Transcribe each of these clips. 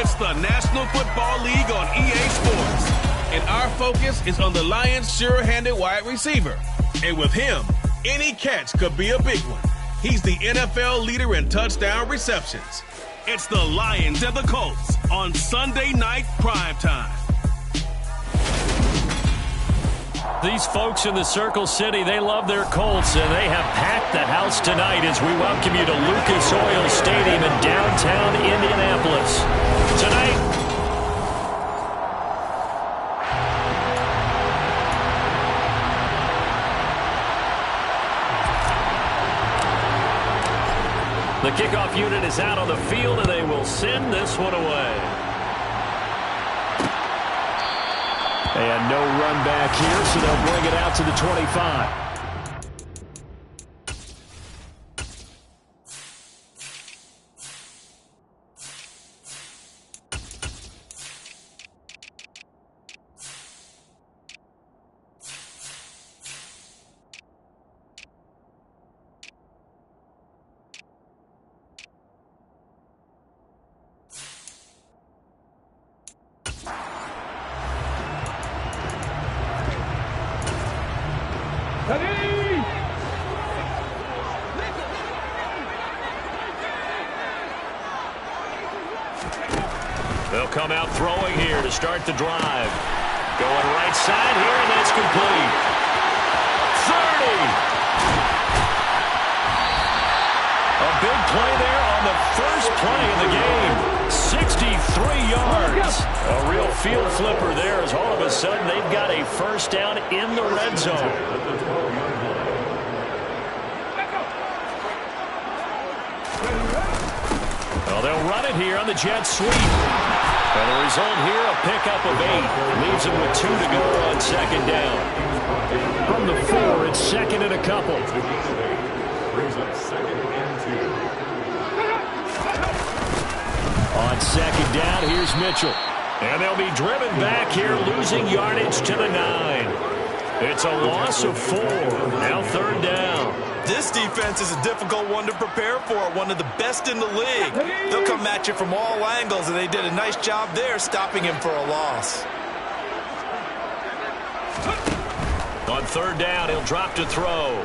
It's the National Football League on EA Sports. And our focus is on the Lions' sure-handed wide receiver. And with him, any catch could be a big one. He's the NFL leader in touchdown receptions. It's the Lions and the Colts on Sunday Night Primetime. These folks in the Circle City, they love their Colts, and they have packed the house tonight as we welcome you to Lucas Oil Stadium in downtown Indianapolis. Tonight, the kickoff unit is out on the field, and they will send this one away. And no run back here, so they'll bring it out to the 25. They'll come out throwing here to start the drive. Going right side here, and that's complete. 30. A big play there on the first play of the game. 63 yards. A real field flipper there as all of a sudden they've got a first down in the red zone. Well, they'll run it here on the jet sweep. And the result here, a pickup of 8. Leaves them with 2 to go on second down. From the 4, it's second and a couple. On second down, here's Mitchell. And they'll be driven back here, losing yardage to the 9. It's a loss of 4. Now third down. This defense is a difficult one to prepare for, one of the best in the league. They'll come at you from all angles, and they did a nice job there stopping him for a loss. On third down, he'll drop to throw.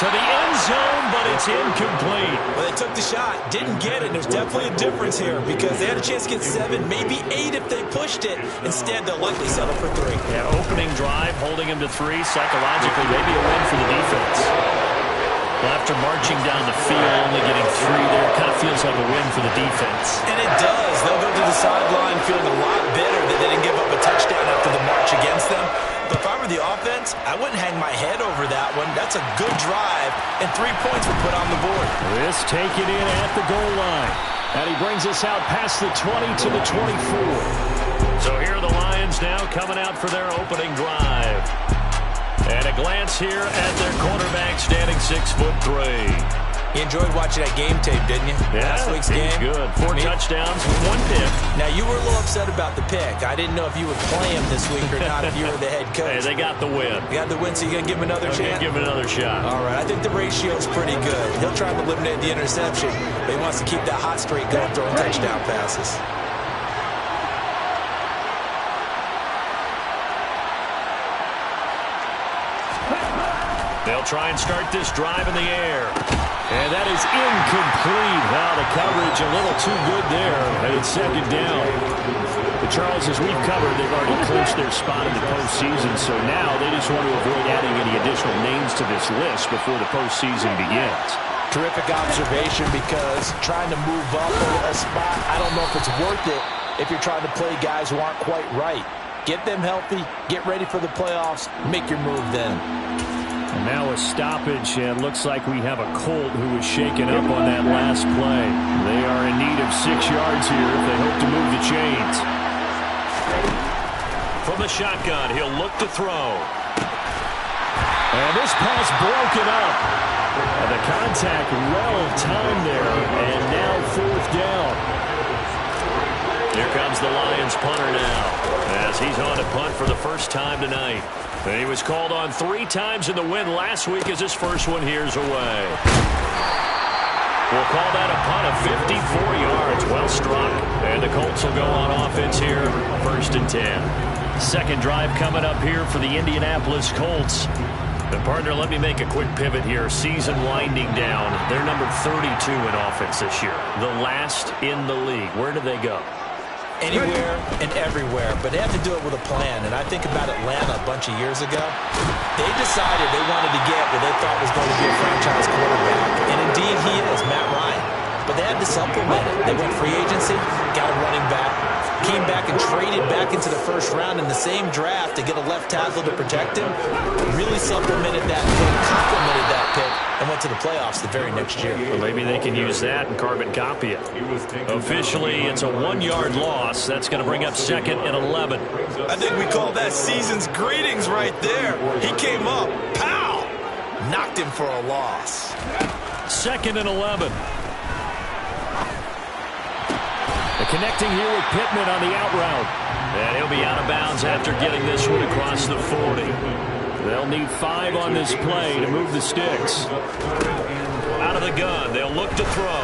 To the end zone, but it's incomplete. Well, they took the shot, didn't get it. There's definitely a difference here because they had a chance to get 7, maybe 8 if they pushed it. Instead, they'll likely settle for 3. Yeah, opening drive, holding him to 3. Psychologically, maybe a win for the defense. Well, after marching down the field, only getting 3 there, kind of feels like a win for the defense. And it does. They'll go to the sideline feeling a lot better that they didn't give up a touchdown after the march against them. But if I were the offense, I wouldn't hang my head over that one. That's a good drive, and 3 points were put on the board. This taken in at the goal line. And he brings us out past the 20 to the 24. So here are the Lions now coming out for their opening drive. And a glance here at their quarterback standing 6'3". You enjoyed watching that game tape, didn't you? Yeah, last week's game. Good. 4 touchdowns with 1 pick. Now, you were a little upset about the pick. I didn't know if you would play him this week or not if you were the head coach. Hey, they got the win. You got the win, so you're going to give him another chance? Give him another shot. All right, I think the ratio is pretty good. He'll try to eliminate the interception, but he wants to keep that hot streak going, throwing touchdown passes. They'll try and start this drive in the air. And that is incomplete. Wow, the coverage a little too good there. And it's second down. But Charles, as we've covered, they've already clinched their spot in the postseason. So now they just want to avoid adding any additional names to this list before the postseason begins. Terrific observation because trying to move up a spot, I don't know if it's worth it if you're trying to play guys who aren't quite right. Get them healthy, get ready for the playoffs, make your move then. And now a stoppage, and looks like we have a Colt who was shaken up on that last play. They are in need of 6 yards here if they hope to move the chains. From the shotgun, he'll look to throw. And this pass broken up. And the contact well timed there, and now 4th down. Here comes the Lions punter now, as he's on to punt for the first time tonight. And he was called on 3 times in the win last week as his first one here's away. We'll call that a punt of 54 yards. Well struck. And the Colts will go on offense here, 1st and 10. Second drive coming up here for the Indianapolis Colts. And partner, let me make a quick pivot here. Season winding down. They're number 32 in offense this year. The last in the league. Where do they go? Anywhere and everywhere, but they have to do it with a plan. And I think about Atlanta a bunch of years ago. They decided they wanted to get what they thought was going to be a franchise quarterback. And indeed he is, Matt Ryan. But they had to supplement it. They went free agency, got a running back, came back and traded back into the 1st round in the same draft to get a left tackle to protect him. Really supplemented that pick, complemented that pick, and went to the playoffs the very next year. Well, maybe they can use that and carbon copy it. Officially, it's a 1-yard loss. That's going to bring up 2nd and 11. I think we call that season's greetings right there. He came up, pow! Knocked him for a loss. 2nd and 11. Connecting here with Pittman on the out route. And he'll be out of bounds after getting this one across the 40. They'll need 5 on this play to move the sticks. Out of the gun, they'll look to throw.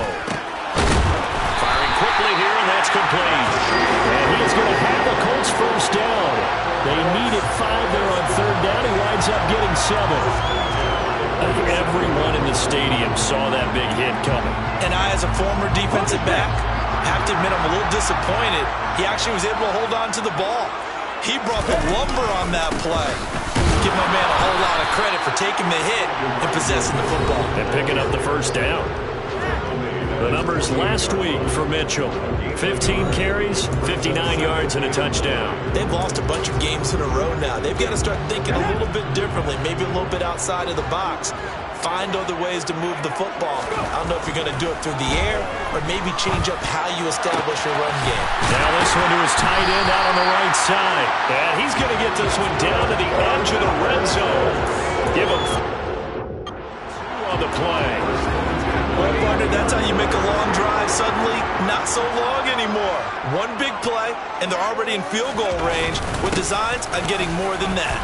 Firing quickly here, and that's complete. And he's going to have the Colts 1st down. They needed 5 there on 3rd down. He winds up getting 7. Everyone in the stadium saw that big hit coming. And I, as a former defensive back, have to admit I'm a little disappointed. He actually was able to hold on to the ball. He brought the lumber on that play. Give my man a whole lot of credit for taking the hit and possessing the football. And picking up the 1st down. The numbers last week for Mitchell. 15 carries, 59 yards, and a touchdown. They've lost a bunch of games in a row now. They've got to start thinking a little bit differently, maybe a little bit outside of the box. Find other ways to move the football. I don't know if you're going to do it through the air or maybe change up how you establish your run game. Now this one to his tight end out on the right side. And he's going to get this one down to the edge of the red zone. Give him on the play. Well, partner, that's how you make a long drive suddenly not so long anymore. One big play, and they're already in field goal range with designs on getting more than that.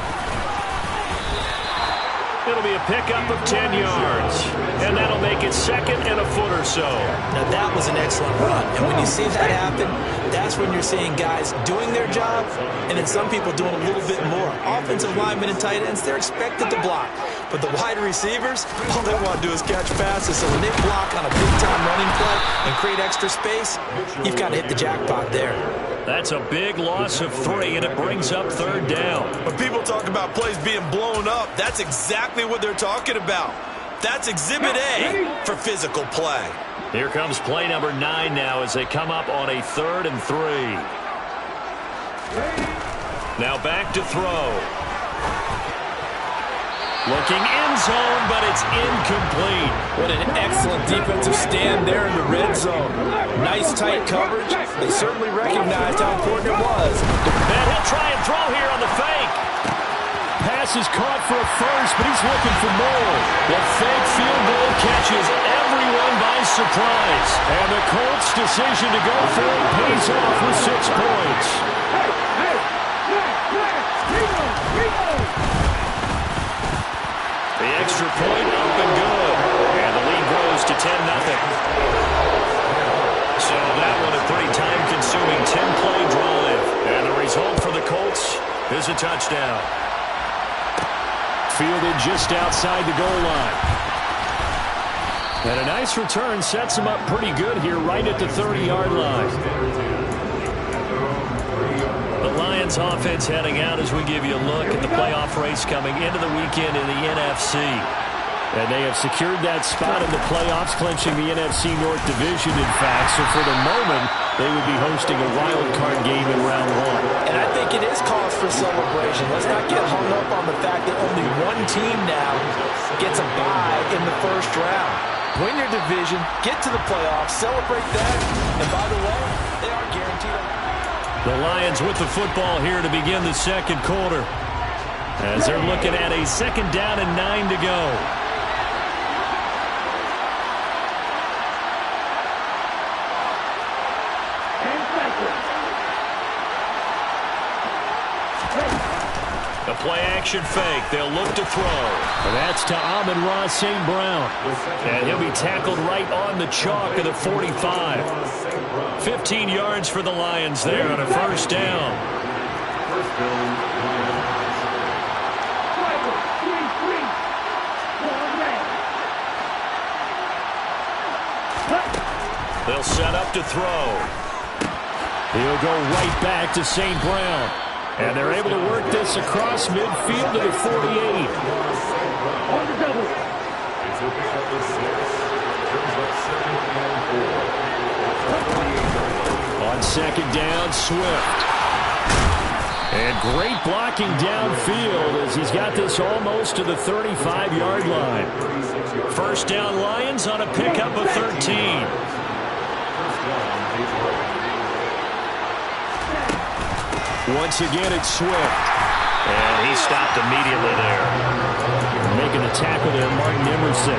It'll be a pickup of 10 yards, and that'll make it 2nd and a foot or so. Now, that was an excellent run, and when you see that happen, that's when you're seeing guys doing their job, and then some people doing a little bit more. Offensive linemen and tight ends, they're expected to block, but the wide receivers, all they want to do is catch passes, so when they block on a big-time running play and create extra space, you've got to hit the jackpot there. That's a big loss of 3, and it brings up 3rd down. When people talk about plays being blown up, that's exactly what they're talking about. That's Exhibit A for physical play. Here comes play number 9 now as they come up on a 3rd and 3. Now back to throw. Looking end zone, but it's incomplete. What an excellent defensive stand there in the red zone. Nice tight coverage. They certainly recognized how important it was. And he'll try and throw here on the fake. Pass is caught for a 1st, but he's looking for more. The fake field goal catches everyone by surprise. And the Colts' decision to go for it pays off with 6 points. The extra point up and good. And the lead grows to 10-0. So that one a pretty time-consuming 10-play drive. And the result for the Colts is a touchdown. Fielded just outside the goal line. And a nice return sets him up pretty good here right at the 30-yard line. The Lions offense heading out as we give you a look at the playoff race coming into the weekend in the NFC. And they have secured that spot in the playoffs, clinching the NFC North Division, in fact. So for the moment, they would be hosting a wild card game in round 1. And I think it is cause for celebration. Let's not get hung up on the fact that only one team now gets a bye in the 1st round. Win your division, get to the playoffs, celebrate that. And by the way, they are guaranteed a... The Lions with the football here to begin the 2nd quarter, as they're looking at a 2nd down and 9 to go. The play Play-action fake. They'll look to throw. And that's to Amon-Ra St. Brown. And he'll be tackled right on the chalk of the 45. 15 yards for the Lions there on a first down. They'll set up to throw. He'll go right back to St. Brown. And they're able to work this across midfield to the 48. On the double. On second down, Swift. And great blocking downfield as he's got this almost to the 35-yard line. First down Lions on a pickup of 13. Once again, it's Swift. And he stopped immediately there. Making the tackle there, Martin Emerson.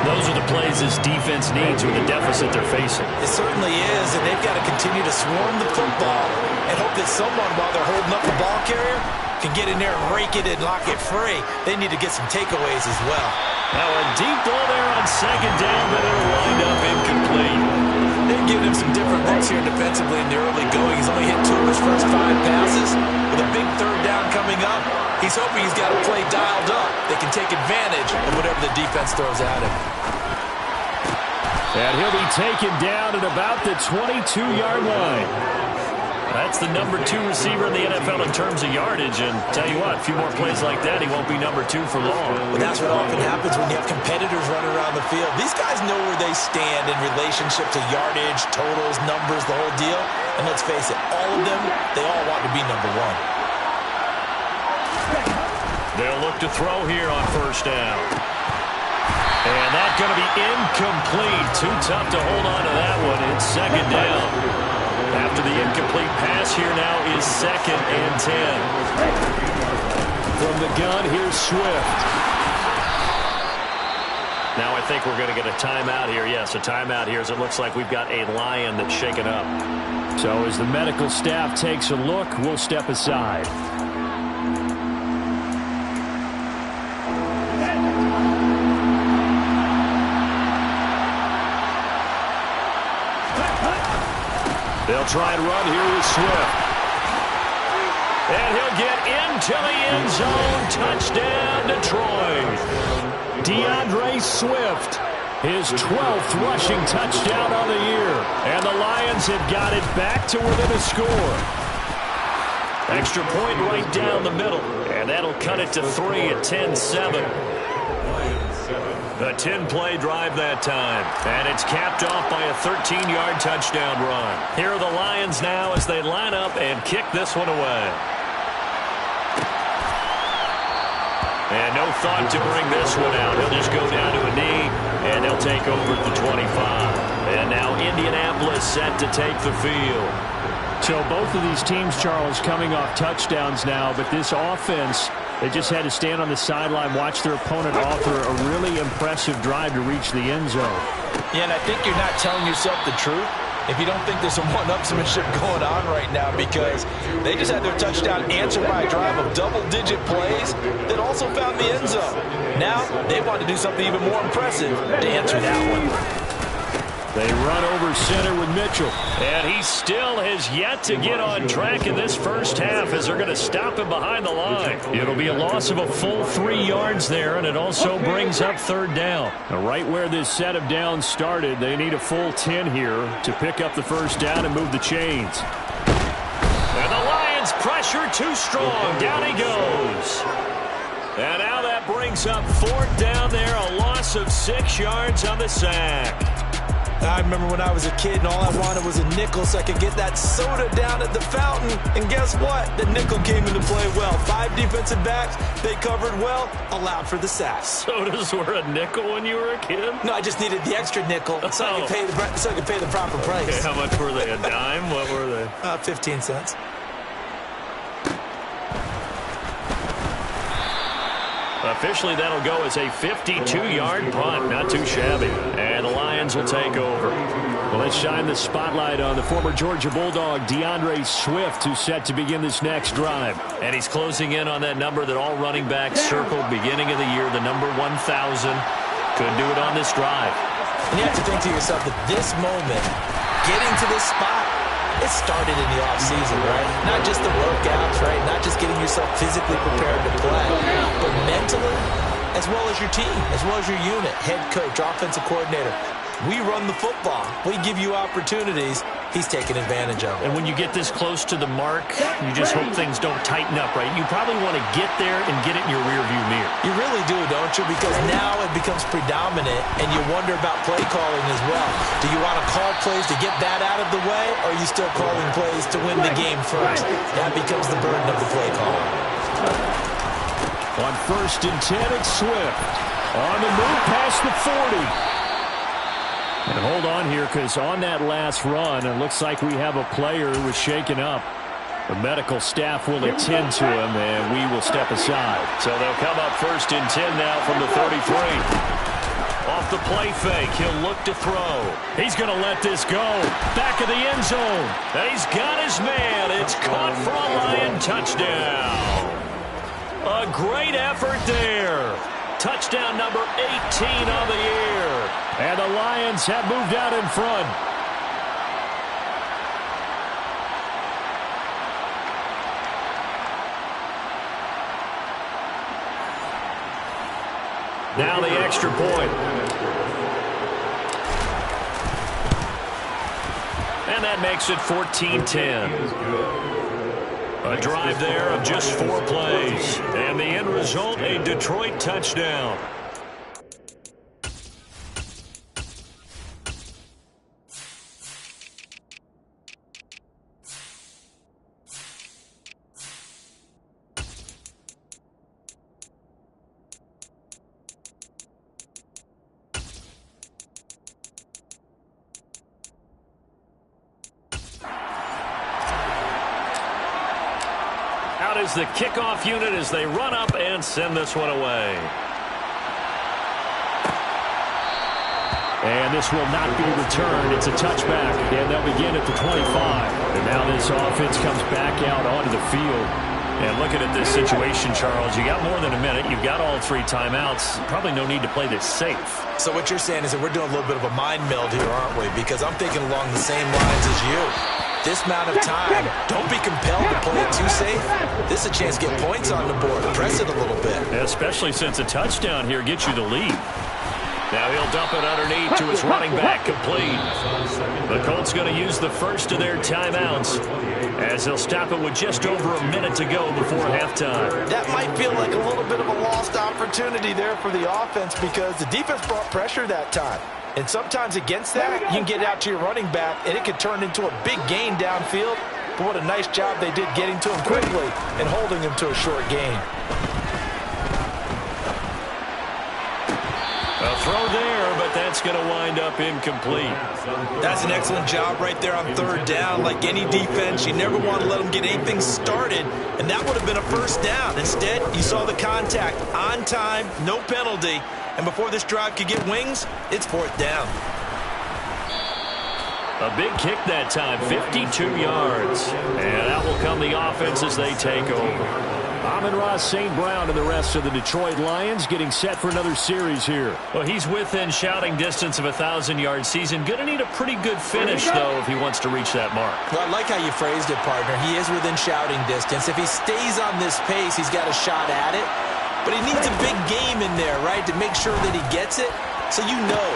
Those are the plays this defense needs with the deficit they're facing. It certainly is, and they've got to continue to swarm the football and hope that someone, while they're holding up the ball carrier, can get in there and rake it and lock it free. They need to get some takeaways as well. Now a deep ball there on second down, but it'll wind up incomplete. They've given him some different looks here defensively in the early going. He's only hit 2 of his first 5 passes. With a big third down coming up, he's hoping he's got a play dialed up. They can take advantage of whatever the defense throws at him. And he'll be taken down at about the 22-yard line. That's the number 2 receiver in the NFL in terms of yardage. And tell you what, a few more plays like that, he won't be number 2 for long. But that's what often happens when you have competitors running around the field. These guys know where they stand in relationship to yardage, totals, numbers, the whole deal. And let's face it, all of them, they all want to be number 1. They'll look to throw here on first down. And that's going to be incomplete. Too tough to hold on to that one. It's second down. After the incomplete pass, here now is second and 10. From the gun, here's Swift. Now I think we're going to get a timeout here. Yes, a timeout here as it looks like we've got a Lion that's shaken up. So as the medical staff takes a look, we'll step aside. They'll try and run here with Swift. And he'll get into the end zone. Touchdown, Detroit. DeAndre Swift, his 12th rushing touchdown on the year. And the Lions have got it back to within a score. Extra point right down the middle. And that'll cut it to 3 at 10-7. A 10-play drive that time. And it's capped off by a 13-yard touchdown run. Here are the Lions now as they line up and kick this one away. And no thought to bring this one out. He'll just go down to a knee, and they'll take over at the 25. And now Indianapolis set to take the field. So both of these teams, Charles, coming off touchdowns now, but this offense, they just had to stand on the sideline, watch their opponent offer a really impressive drive to reach the end zone. Yeah, and I think you're not telling yourself the truth if you don't think there's some one-upsmanship going on right now, because they just had their touchdown answered by a drive of double-digit plays that also found the end zone. Now they want to do something even more impressive to answer that one. They run over center with Mitchell. And he still has yet to get on track in this first half as they're going to stop him behind the line. It'll be a loss of a full 3 yards there, and it also brings up third down. Now, right where this set of downs started, they need a full 10 here to pick up the first down and move the chains. And the Lions pressure too strong. Down he goes. And now that brings up fourth down there, a loss of 6 yards on the sack. I remember when I was a kid and all I wanted was a nickel so I could get that soda down at the fountain. And guess what? The nickel came into play well. 5 defensive backs, they covered well, allowed for the sack. Sodas were a nickel when you were a kid? No, I just needed the extra nickel so I could pay the proper price. Okay, how much were they? A dime? What were they? 15 cents. Officially, that'll go as a 52-yard punt. Not too shabby. And the Lions will take over. Well, let's shine the spotlight on the former Georgia Bulldog, DeAndre Swift, who's set to begin this next drive. And he's closing in on that number that all running backs circled beginning of the year, the number 1,000. Could do it on this drive. And you have to think to yourself that this moment, getting to this spot, it started in the offseason, right? Not just the workouts, right? Not just getting yourself physically prepared to play, but mentally, as well as your team, as well as your unit, head coach, offensive coordinator. We run the football. We give you opportunities. He's taking advantage of it. And when you get this close to the mark, you just hope things don't tighten up, right? You probably want to get there and get it in your rearview mirror. You really do, don't you? Because now it becomes predominant, and you wonder about play calling as well. Do you want to call plays to get that out of the way, or are you still calling plays to win the game first? That becomes the burden of the play call. On 1st and 10, it's Swift. On the move past the 40. And hold on here, because on that last run, it looks like we have a player who was shaken up. The medical staff will attend to him, and we will step aside. So they'll come up 1st and 10 now from the 33. Off the play fake, he'll look to throw. He's going to let this go. Back of the end zone. And he's got his man. It's caught for a Lion touchdown. A great effort there. Touchdown number 18 on the year. And the Lions have moved out in front. Now the extra point. And that makes it 14-10. A drive there of just 4 plays. And the end result, a Detroit touchdown. Out is the kickoff unit as they run up and send this one away. And this will not be returned. It's a touchback, and they'll begin at the 25. And now this offense comes back out onto the field. And looking at this situation, Charles, you got more than a minute. You've got all 3 timeouts. Probably no need to play this safe. So what you're saying is that we're doing a little bit of a mind meld here, aren't we? Because I'm thinking along the same lines as you. This amount of time, don't be compelled to play it too safe. This is a chance to get points on the board. Press it a little bit. Especially since a touchdown here gets you the lead. Now he'll dump it underneath to his running back, complete. The Colts going to use the first of their timeouts as they'll stop it with just over a minute to go before halftime. That might feel like a little bit of a lost opportunity there for the offense because the defense brought pressure that time. And sometimes against that, you can get out to your running back, and it could turn into a big gain downfield. But what a nice job they did getting to him quickly and holding him to a short gain. A throw there, but that's going to wind up incomplete. That's an excellent job right there on 3rd down. Like any defense, you never want to let them get anything started, and that would have been a 1st down. Instead, you saw the contact on time, no penalty. And before this drive could get wings, it's 4th down. A big kick that time, 52 yards. And out will come the offense as they take over. Amon-Ra St. Brown and the rest of the Detroit Lions getting set for another series here. Well, he's within shouting distance of a 1,000-yard season. Going to need a pretty good finish, though, if he wants to reach that mark. Well, I like how you phrased it, partner. He is within shouting distance. If he stays on this pace, he's got a shot at it. But he needs a big game in there, right, to make sure that he gets it. So you know.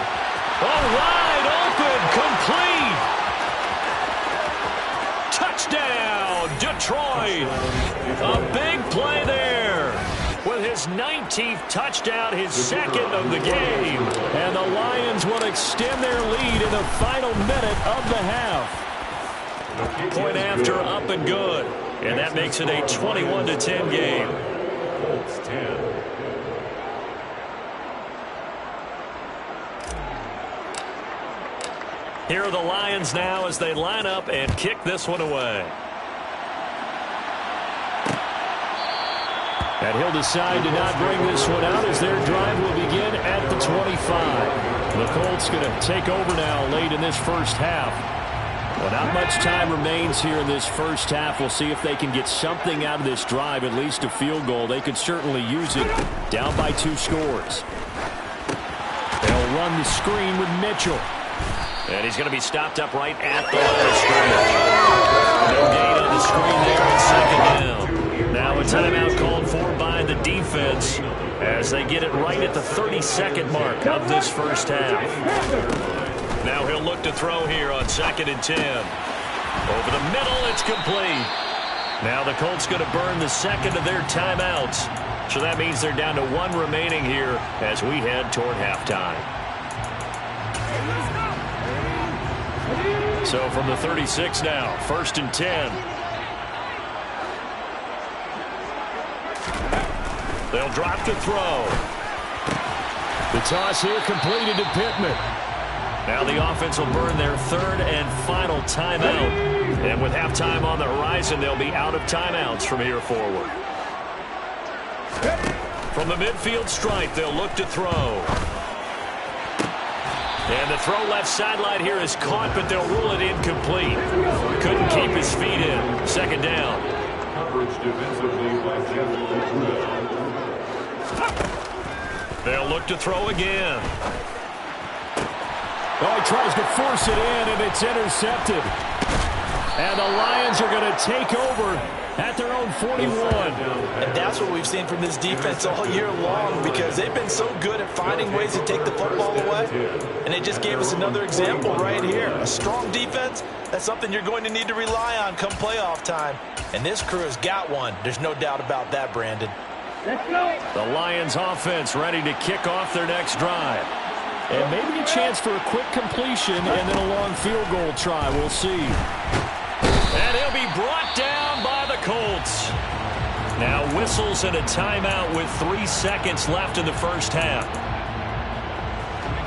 All wide open, complete. Touchdown, Detroit. A big play there. With his 19th touchdown, his 2nd of the game. And the Lions will extend their lead in the final minute of the half. Point after, up and good. And that makes it a 21-10 game. Colts 10. Here are the Lions now as they line up and kick this one away. And he'll decide to not bring this one out as their drive will begin at the 25. The Colts going to take over now late in this first half. Well, not much time remains here in this first half. We'll see if they can get something out of this drive, at least a field goal. They could certainly use it, down by 2 scores. They'll run the screen with Mitchell. And he's going to be stopped up right at the line of scrimmage. No gain on the screen there at second down. Now a timeout called for by the defense as they get it right at the 32nd mark of this first half. Now he'll look to throw here on 2nd and 10. Over the middle, it's complete. Now the Colts going to burn the second of their timeouts. So that means they're down to 1 remaining here as we head toward halftime. So from the 36 now, 1st and 10. They'll drop to throw. The toss here completed to Pittman. Now the offense will burn their 3rd and final timeout. And with halftime on the horizon, they'll be out of timeouts from here forward. From the midfield stripe, they'll look to throw. And the throw left sideline here is caught, but they'll rule it incomplete. Couldn't keep his feet in. 2nd down. They'll look to throw again. Oh, he tries to force it in, and it's intercepted. And the Lions are going to take over at their own 41. And that's what we've seen from this defense all year long, because they've been so good at finding ways to take the football away. And they just gave us another example right here. A strong defense, that's something you're going to need to rely on come playoff time. And this crew has got one. There's no doubt about that, Brandon. Let's go. The Lions offense ready to kick off their next drive. And maybe a chance for a quick completion and then a long field goal try. We'll see. And he'll be brought down by the Colts. Now whistles and a timeout with 3 seconds left in the first half.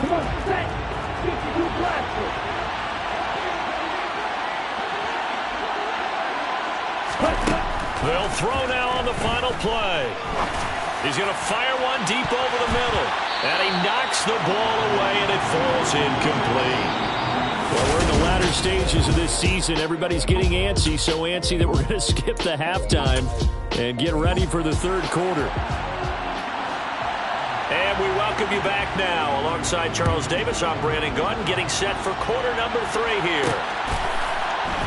Come on, set. 52 blaster. They'll throw now on the final play. He's going to fire one deep over the middle. And he knocks the ball away, and it falls incomplete. Well, we're in the latter stages of this season. Everybody's getting antsy, so antsy that we're going to skip the halftime and get ready for the 3rd quarter. And we welcome you back now. Alongside Charles Davis, I'm Brandon Gaudin, getting set for quarter number 3 here.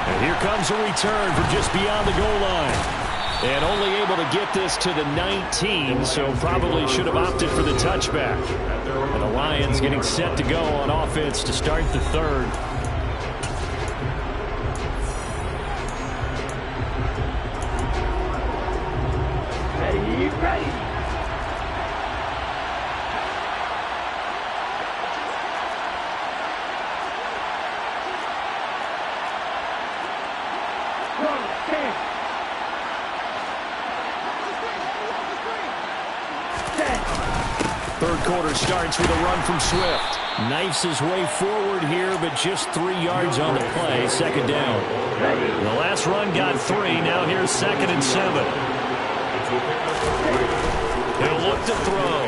And here comes a return from just beyond the goal line. And only able to get this to the 19, so probably should have opted for the touchback. And the Lions getting set to go on offense to start the 3rd. Ready. Third quarter starts with a run from Swift. Knifes his way forward here, but just 3 yards on the play. 2nd down. The last run got 3. Now here's 2nd and 7. He'll look to throw.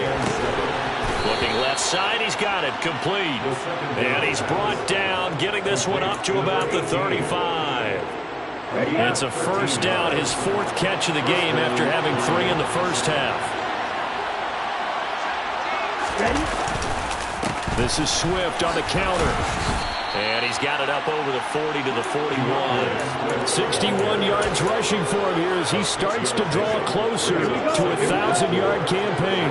Looking left side, he's got it. Complete. And he's brought down, getting this one up to about the 35. It's a 1st down, his 4th catch of the game after having 3 in the first half. This is Swift on the counter. And he's got it up over the 40 to the 41. 61 yards rushing for him here as he starts to draw closer to a 1,000-yard campaign.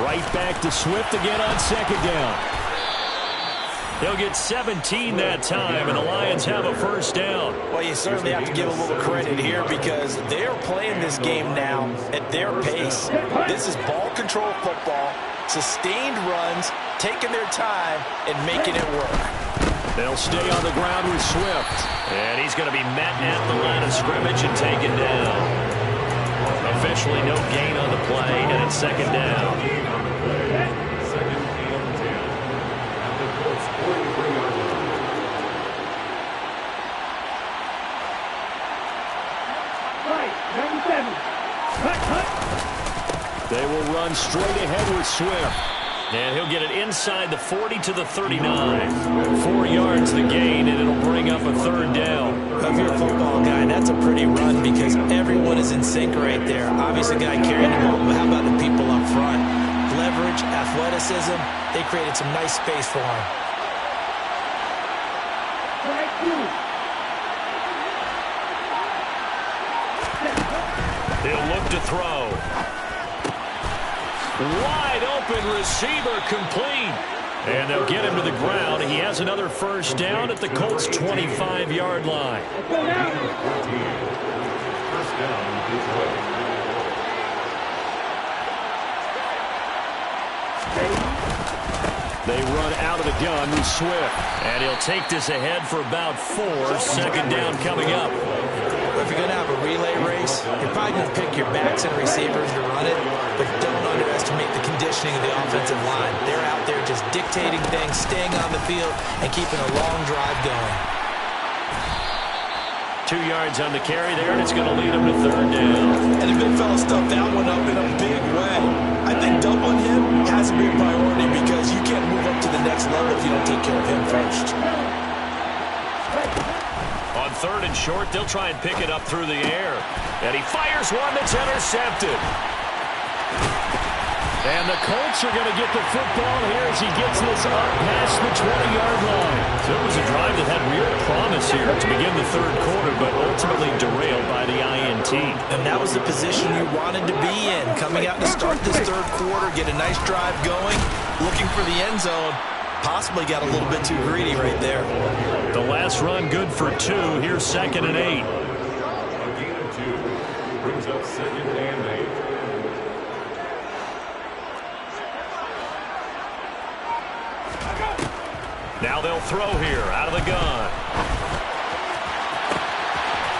Right back to Swift again on 2nd down. They'll get 17 that time, and the Lions have a 1st down. Well, you certainly have to give a little credit here because they're playing this game now at their pace. This is ball control football, sustained runs, taking their time, and making it work. They'll stay on the ground with Swift. And he's going to be met at the line of scrimmage and taken down. Officially no gain on the play, and it's 2nd down. 97. Cut. They will run straight ahead with Swift. And he'll get it inside the 40 to the 39. 4 yards the gain, and it'll bring up a third down. If you're a football guy, that's a pretty run because everyone is in sync right there. Obviously, guy carrying the ball, but how about the people up front? Leverage, athleticism, they created some nice space for him. Strike 2. He'll look to throw. Wide open receiver complete. And they'll get him to the ground. He has another first down at the Colts' 25-yard line. Let's go now. They run out of the gun with Swift. And he'll take this ahead for about 4. Second down coming up. If you're going to have a relay race, you're probably going to pick your backs and receivers to run it, but don't underestimate the conditioning of the offensive line. They're out there just dictating things, staying on the field, and keeping a long drive going. 2 yards on the carry there, and it's going to lead him to third down. And the big fella stuffed that one up in a big way. I think doubling him has to be a priority because you can't move up to the next level if you don't take care of him first. On third and short, they'll try and pick it up through the air. And he fires one that's intercepted. And the Colts are going to get the football here as he gets this up past the 20-yard line. So it was a drive that had real promise here to begin the third quarter, but ultimately derailed by the INT. And that was the position you wanted to be in. Coming out to start this third quarter, get a nice drive going, looking for the end zone. Possibly got a little bit too greedy right there. The last run good for 2. Here's 2nd and 8. A gain of 2 brings up 2nd and 8. Now they'll throw here out of the gun.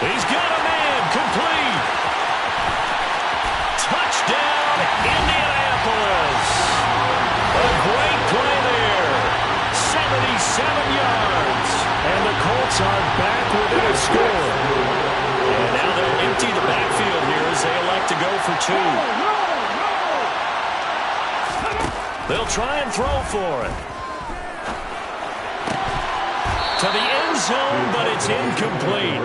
He's got a man complete. Touchdown, Indianapolis. A great play there. 77 yards. And the Colts are back within a score. And now they'll empty the backfield here as they elect to go for 2. They'll try and throw for it. To the end zone, but it's incomplete.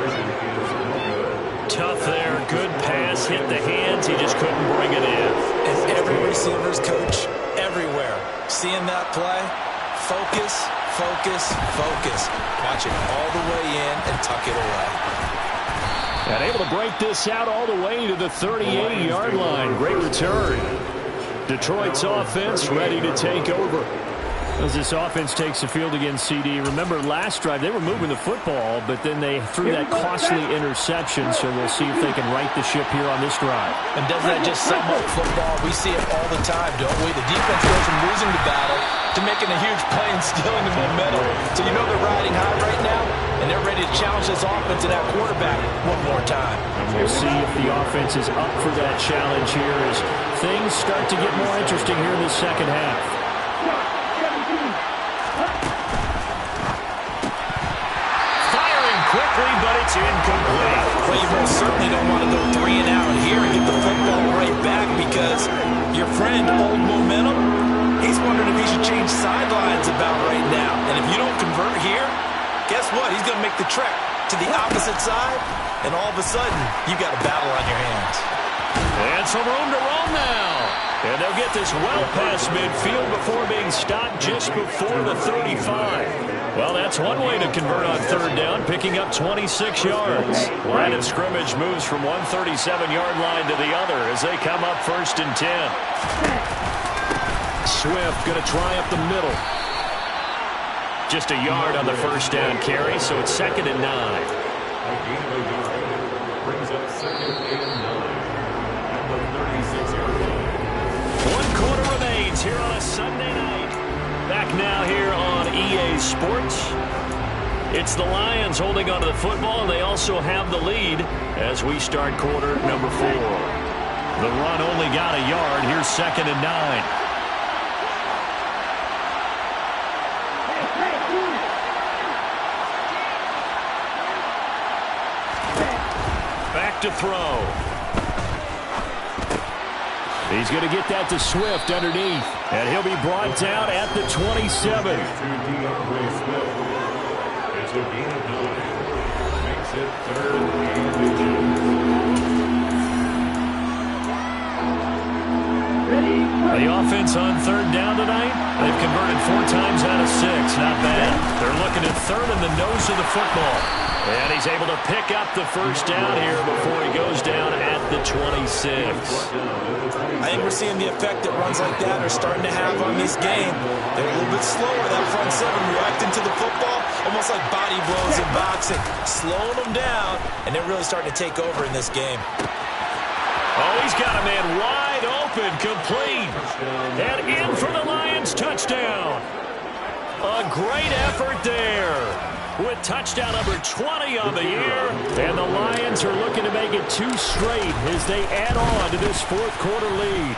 Tough there. Good pass. Hit the hands. He just couldn't bring it in. And every receiver's coach everywhere. Seeing that play, focus, focus, focus. Watch it all the way in and tuck it away. And able to break this out all the way to the 38-yard line. Great return. Detroit's offense ready to take over. As this offense takes the field against CD, remember last drive they were moving the football, but then they threw that costly interception, so we'll see if they can right the ship here on this drive. And doesn't that just sum up football? We see it all the time, don't we? The defense goes from losing the battle to making a huge play and stealing the momentum. So you know they're riding high right now, and they're ready to challenge this offense and that quarterback one more time. And we'll see if the offense is up for that challenge here as things start to get more interesting here in the second half. Quickly, but it's incomplete. Well, you most certainly don't want to go 3 and out here and get the football right back because your friend, Old Momentum, he's wondering if he should change sidelines about right now. And if you don't convert here, guess what? He's going to make the trek to the opposite side, and all of a sudden, you've got a battle on your hands. And some room to roam now. And they'll get this well past midfield before being stopped just before the 35. Well, that's one way to convert on third down, picking up 26 yards. Line of scrimmage moves from one 37-yard line to the other as they come up 1st and 10. Swift going to try up the middle. Just a yard on the first down carry, so it's 2nd and 9. A gain of a yard brings up 2nd and 9 at the 36-yard line. 1 quarter remains here on a Sunday night. Back now here on EA Sports. It's the Lions holding onto the football, and they also have the lead as we start quarter number 4. The run only got a yard. Here's 2nd and 9. Back to throw. He's going to get that to Swift underneath. And he'll be brought down at the 27. It's a gain of 9. Makes it 3rd and 2. The offense on 3rd down tonight, they've converted 4 times out of 6. Not bad. They're looking at 3rd in the nose of the football. And he's able to pick up the first down here before he goes down at the 26. I think we're seeing the effect that runs like that are starting to have on this game. They're a little bit slower, that front 7 reacting to the football, almost like body blows in boxing, slowing them down, and they're really starting to take over in this game. Oh, he's got a man wide open, complete, and in for the Lions touchdown. A great effort there with touchdown number 20 on the year, and the Lions are looking to make it 2 straight as they add on to this 4th quarter lead.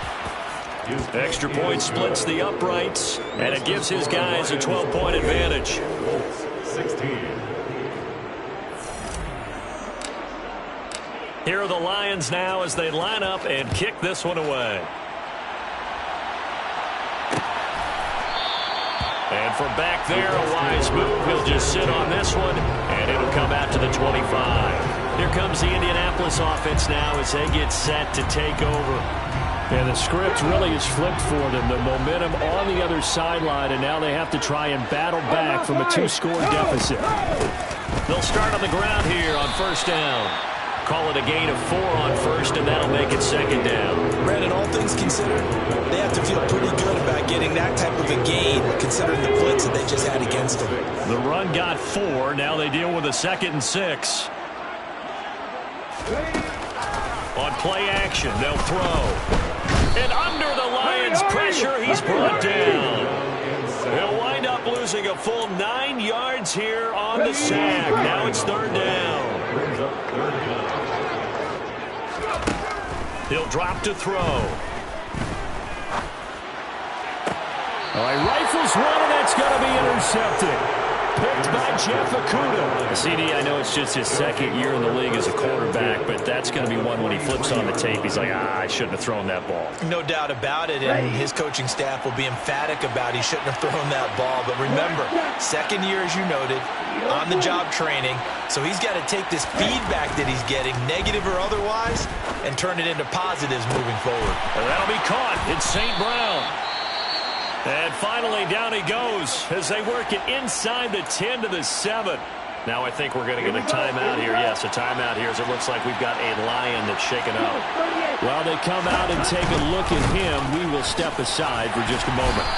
Extra point splits the uprights, and it gives his guys a 12-point advantage. 16. Here are the Lions now as they line up and kick this one away. And from back there, a wise move. He'll just sit on this one, and it'll come out to the 25. Here comes the Indianapolis offense now as they get set to take over. And the script really is flipped for them. The momentum on the other sideline, and now they have to try and battle back from a 2-score deficit. They'll start on the ground here on 1st down. Call it a gain of 4 on 1st, and that'll make it 2nd down. Brandon, all things considered, they have to feel pretty good about getting that type of a gain, considering the blitz that they just had against them. The run got 4. Now they deal with a 2nd and 6. On play action, they'll throw. And under the Lions' pressure, he's brought down. He'll wind up losing a full 9 yards here on the sack. Now it's 3rd down. He'll drop to throw. All right, rifles one, and that's going to be intercepted. Picked by Jeff Okudah. CD, I know it's just his 2nd year in the league as a quarterback, but that's going to be one when he flips on the tape. He's like, I shouldn't have thrown that ball. No doubt about it, and his coaching staff will be emphatic about he shouldn't have thrown that ball. But remember, 2nd year, as you noted, on-the-job training, so he's got to take this feedback that he's getting, negative or otherwise, and turn it into positives moving forward. And that'll be caught. It's St. Brown. And finally, down he goes as they work it inside the 10 to the 7. Now I think we're going to get a timeout here. Yes, a timeout here as it looks like we've got a Lion that's shaken up. While they come out and take a look at him, we will step aside for just a moment.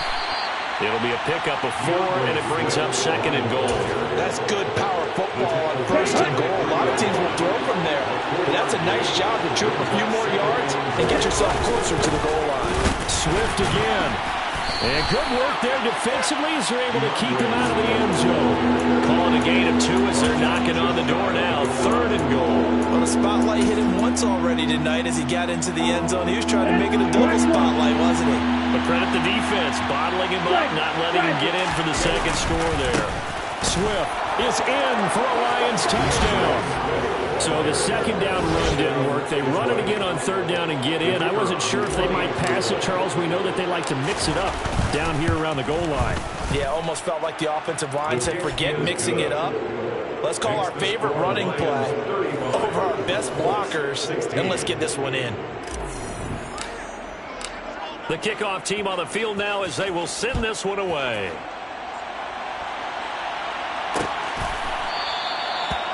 It'll be a pickup of 4, and it brings up 2nd and goal. That's good power football on 1st and goal. A lot of teams will throw from there, but that's a nice job to trip a few more yards and get yourself closer to the goal line. Swift again. And good work there defensively as they're able to keep him out of the end zone. Calling a gain of 2 as they're knocking on the door now. 3rd and goal. Well, the spotlight hit him once already tonight as he got into the end zone. He was trying to make it a double spotlight, wasn't he? But credit the defense, bottling him up, not letting him get in for the 2nd score there. Swift is in for a Lions touchdown. So the 2nd down run didn't work. They run it again on 3rd down and get in. I wasn't sure if they might pass it, Charles. We know that they like to mix it up down here around the goal line. Yeah, almost felt like the offensive line said, forget mixing it up. Let's call our favorite running play over our best blockers, and let's get this one in. The kickoff team on the field now as they will send this one away.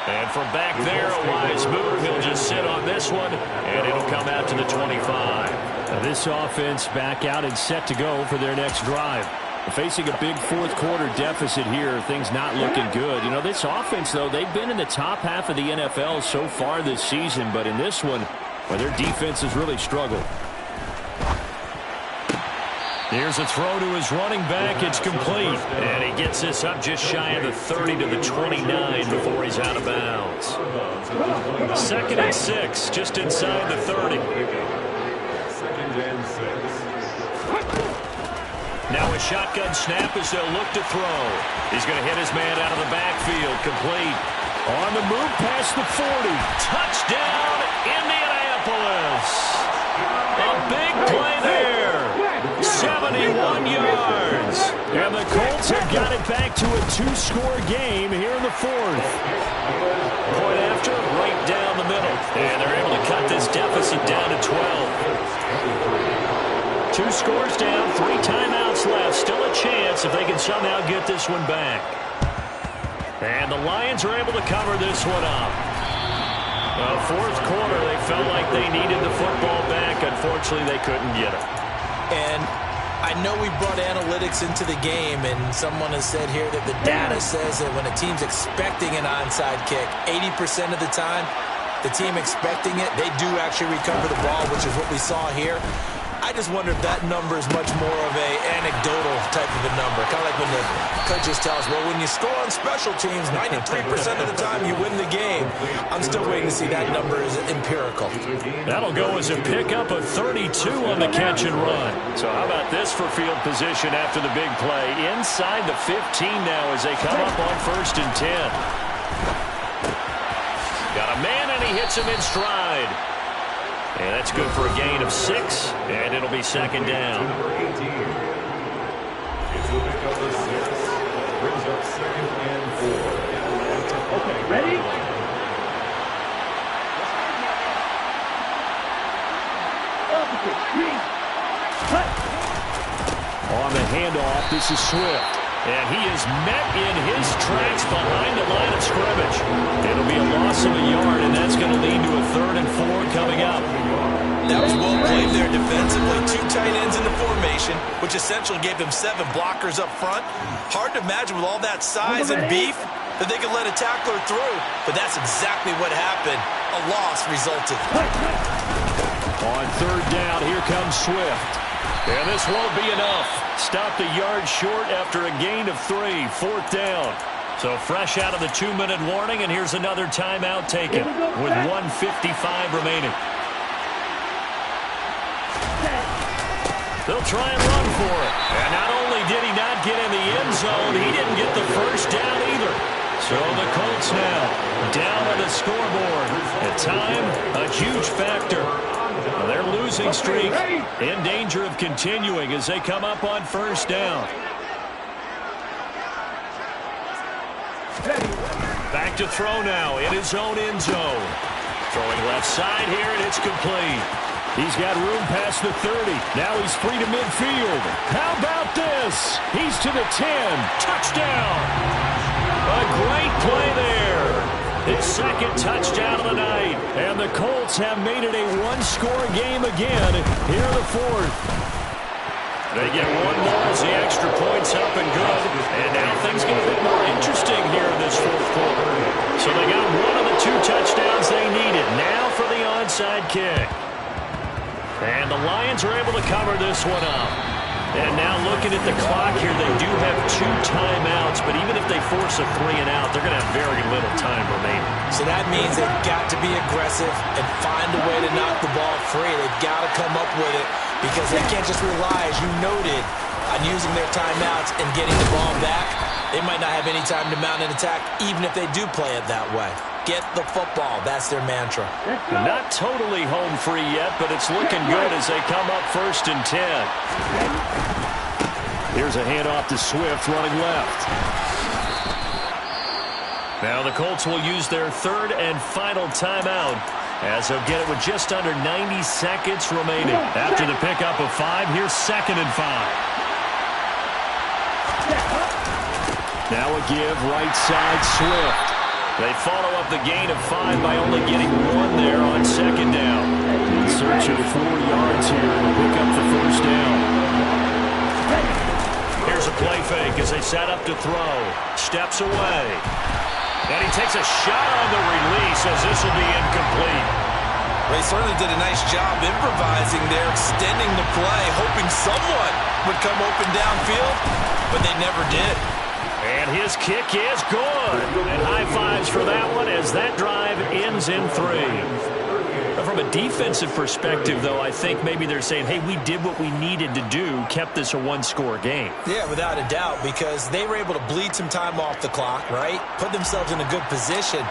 And from back there, a wise move. He'll just sit on this one, and it'll come out to the 25. Now this offense back out and set to go for their next drive. Facing a big 4th quarter deficit here, things not looking good. You know, this offense, though, they've been in the top half of the NFL so far this season, but in this one, well, their defense has really struggled. Here's a throw to his running back. It's complete. And he gets this up just shy of the 30 to the 29 before he's out of bounds. 2nd and 6, just inside the 30. 2nd and 6. Now a shotgun snap as they'll look to throw. He's going to hit his man out of the backfield. Complete. On the move past the 40. Touchdown, Indianapolis. A big play 71 yards. And the Colts have got it back to a 2-score game here in the fourth. Point after, right down the middle. And they're able to cut this deficit down to 12. 2 scores down, 3 timeouts left. Still a chance if they can somehow get this one back. And the Lions are able to cover this one up. Fourth quarter, they felt like they needed the football back. Unfortunately, they couldn't get it. And I know we brought analytics into the game, and someone has said here that the data says that when a team's expecting an onside kick, 80% of the time, the team expecting it, they do actually recover the ball, which is what we saw here. I just wonder if that number is much more of a anecdotal type of a number. Kind of like when the coaches tell us, well, when you score on special teams, 93% of the time you win the game. I'm still waiting to see that number is empirical. That'll go as a pickup of 32 on the catch and run. So how about this for field position after the big play? Inside the 15 now as they come up on 1st and 10. Got a man and he hits him in stride. And that's good for a gain of 6, and it'll be 2nd down. Number 18. It's a pick up of 6. Brings up 2nd and 4. Okay, ready? On the handoff, this is Swift. And he is met in his tracks behind the line of scrimmage. It'll be a loss of a yard, and that's going to lead to a 3rd and 4 coming up. That was well played there defensively. 2 tight ends in the formation, which essentially gave them 7 blockers up front. Hard to imagine with all that size and beef that they could let a tackler through, but that's exactly what happened. A loss resulted. On 3rd down, here comes Swift. And this won't be enough. Stopped a yard short after a gain of 3. 4th down. So fresh out of the 2-minute warning, and here's another timeout taken with 1:55 remaining. They'll try and run for it. And not only did he not get in the end zone, he didn't get the first down either. So the Colts now down on the scoreboard. At time, a huge factor. Their losing streak in danger of continuing as they come up on 1st down. Back to throw now in his own end zone. Throwing left side here, and it's complete. He's got room past the 30. Now he's free to midfield. How about this? He's to the 10. Touchdown. A great play there. His 2nd touchdown of the night. And the Colts have made it a 1-score game again here in the 4th. They get one more as the extra point's up and good. And now things get a bit more interesting here in this 4th quarter. So they got one of the 2 touchdowns they needed. Now for the onside kick. And the Lions are able to cover this one up. And now looking at the clock here, they do have 2 timeouts, but even if they force a 3 and out, they're going to have very little time remaining. So that means they've got to be aggressive and find a way to knock the ball free. They've got to come up with it because they can't just rely, as you noted, on using their timeouts and getting the ball back. They might not have any time to mount an attack, even if they do play it that way. Get the football. That's their mantra. Not totally home free yet, but it's looking good as they come up 1st and 10. Here's a handoff to Swift running left. Now the Colts will use their 3rd and final timeout as they'll get it with just under 90 seconds remaining. After the pickup of 5, here's 2nd and 5. Now a give right side Swift. They follow up the gain of 5 by only getting 1 there on 2nd down. In search of 4 yards here to pick up the 1st down. Here's a play fake as they set up to throw. Steps away. And he takes a shot on the release as this will be incomplete. They certainly did a nice job improvising there, extending the play, hoping someone would come open downfield, but they never did. And his kick is good. And high fives for that one as that drive ends in 3. From a defensive perspective, though, I think maybe they're saying, hey, we did what we needed to do, kept this a 1-score game. Yeah, without a doubt, because they were able to bleed some time off the clock, right? Put themselves in a good position,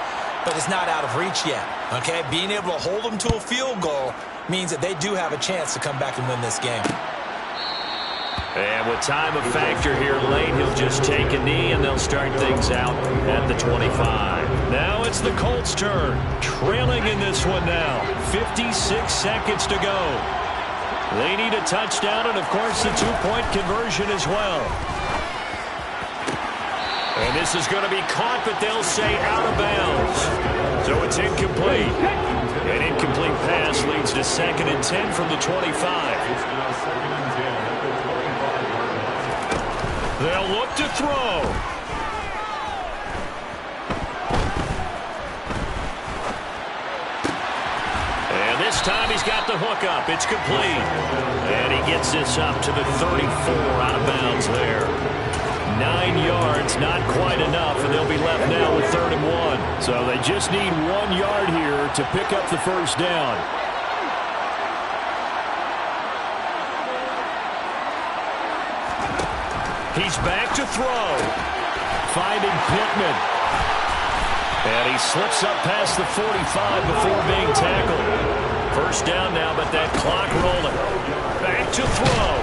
but it's not out of reach yet, okay? Being able to hold them to a field goal means that they do have a chance to come back and win this game. And with time a factor here late, he'll just take a knee, and they'll start things out at the 25. Now it's the Colts' turn. Trailing in this one now. 56 seconds to go. They need a touchdown and, of course, the two-point conversion as well. And this is going to be caught, but they'll say out of bounds. So it's incomplete. An incomplete pass leads to 2nd and 10 from the 25. It's now 2nd and 10 at the 25-yard line. They'll look to throw. And this time he's got the hook up. It's complete. And he gets this up to the 34, out of bounds there. 9 yards, not quite enough, and they'll be left now with 3rd and 1. So they just need 1 yard here to pick up the first down. He's back to throw. Finding Pittman. And he slips up past the 45 before being tackled. First down now, but that clock rolling. Back to throw.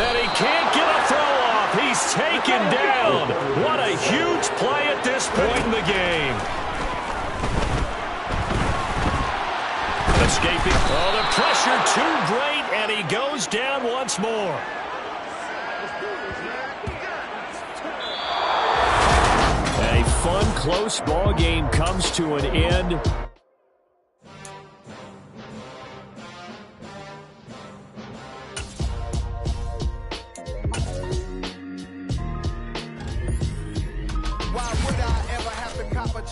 And he can't get a throw off. He's taken down. What a huge play at this point in the game. Escaping. Oh, the pressure too great, and he goes down once more. A fun, close ball game comes to an end.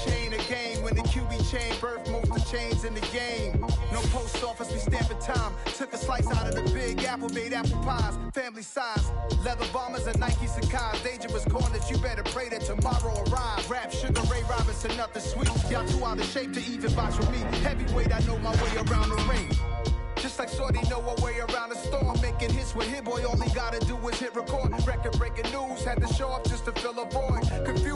Chain a game when the QB chain birthed most of chains in the game. No post office, we stamping time. Took a slice out of the big apple, made apple pies, family size. Leather bombers and Nike Sacai's. Dangerous corners, you better pray that tomorrow arrives. Rap, Sugar Ray Robinson, nothing sweet. Y'all too out of shape to even box with me. Heavyweight, I know my way around the ring. Just like Shorty know her way around the storm. Making hits with Hit Boy, all he gotta do is hit record. Record breaking news, had to show up just to fill a void. Confused.